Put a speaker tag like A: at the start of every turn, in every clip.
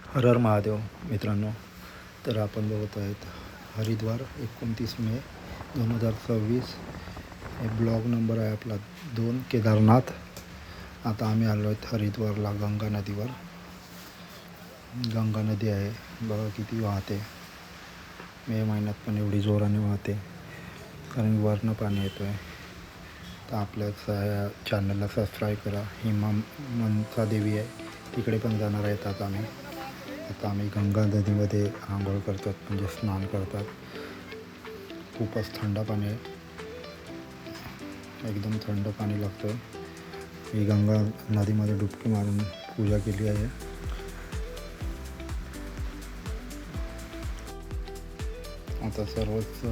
A: हर हर महादेव मित्रांनो. तर आपण बघत आहेत हरिद्वार 29 मे 2026. हे ब्लॉग नंबर आहे आपला 2 केदारनाथ. आता आम्ही आलो आहेत हरिद्वारला गंगा नदीवर. गंगा नदी आहे बघा किती वाहते. मे महिन्यात पण एवढी जोराने वाहते कारण वरनं पाणी येतो आहे. तर आपल्या चॅनलला सबस्क्राईब करा. ही मनसा देवी आहे, तिकडे पण जाणार आहेत आता आम्ही गंगा नदीमध्ये आंघोळ करतात, म्हणजे स्नान करतात. खूपच थंड पाणी आहे, एकदम थंड पाणी लागतं. मी गंगा नदीमध्ये डुबकी मारून पूजा केली आहे. आता सर्वच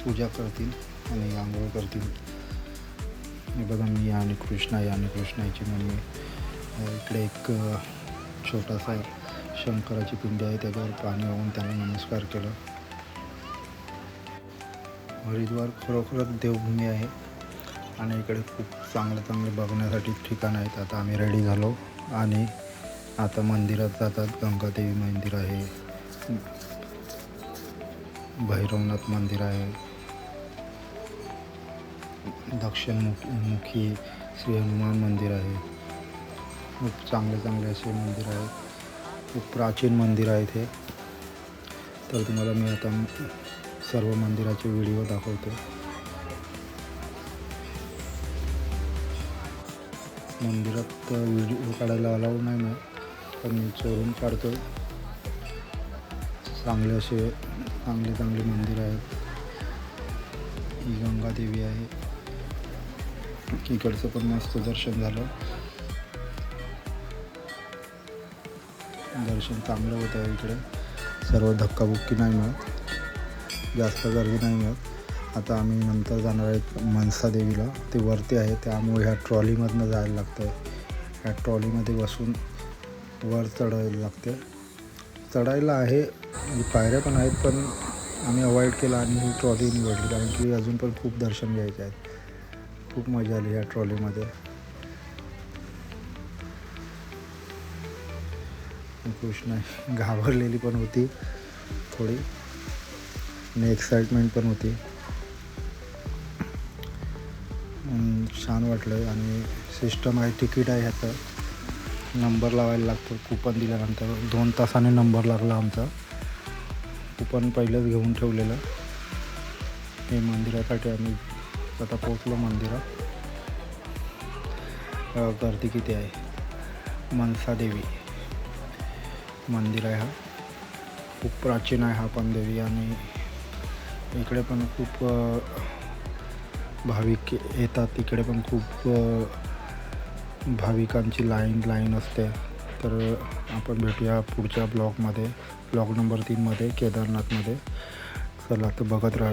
A: पूजा करतील आणि आंघोळ करतील. हे बघा, मी आणि कृष्णाची मम्मी. इकडे एक छोटासा शंकराची पिंडी आहे, त्याच्यावर पाणी वाहून त्यांना नमस्कार केलं. हरिद्वार खरोखरच देवभूमी आहे आणि इकडे खूप चांगले बघण्यासाठी ठिकाण आहेत. आता आम्ही रेडी झालो आणि आता मंदिरात जातात. गंगादेवी मंदिर आहे, भैरवनाथ मंदिर आहे, दक्षिणमुखी श्री हनुमान मंदिर आहे. खूप चांगले असे मंदिर आहेत. खूप प्राचीन मंदिर आहे हे. तर तुम्हाला मी आता सर्व मंदिराचे व्हिडिओ दाखवतो. मंदिरात व्हिडिओ काढायला अलाउड नाही ना, पण मी चोरून काढतो. चांगले मंदिर आहेत. ही गंगादेवी आहे. इकडचं पण मस्त दर्शन झालं. दर्शन चांगलं होतं आहे. इकडे सर्व धक्काबुक्की नाही मिळत, जास्त गर्दी नाही मिळत. आता आम्ही नंतर जाणार आहेत मनसा देवीला. ते वरती आहे, त्यामुळे ह्या ट्रॉलीमधनं जायला लागतं. ह्या ट्रॉलीमध्ये बसून वर चढायला लागते. चढायला आहे, पायऱ्या पण आहेत, पण आम्ही अवॉइड केला आणि ही ट्रॉली निवडली कारण की अजून पण खूप दर्शन घ्यायचे आहेत. खूप मजा आली ह्या ट्रॉलीमध्ये. कृष्णा घाबरलेली पण होती थोडी आणि एक्साइटमेंट पण होती. छान वाटलं. आणि सिस्टम आहे, तिकीट आहे, ह्याचं नंबर लावायला लागतो. कुपन दिल्यानंतर 2 तासाने नंबर लागला आमचा. कुपन पहिलंच घेऊन ठेवलेलं. हे मंदिरासाठी आम्ही आता पोचलो मंदिरात. गर्दी किती आहे. मनसा देवी मंदिर आहे. हा खूप प्राचीन आहे हा पण देवी. आणि इकडे पण खूप भाविक येतात. इकडे पण खूप भाविकांची लाईन असते. तर आपण भेटूया पुढच्या ब्लॉग नंबर 3 मध्ये केदारनाथमध्ये. चला तर बघत राहा.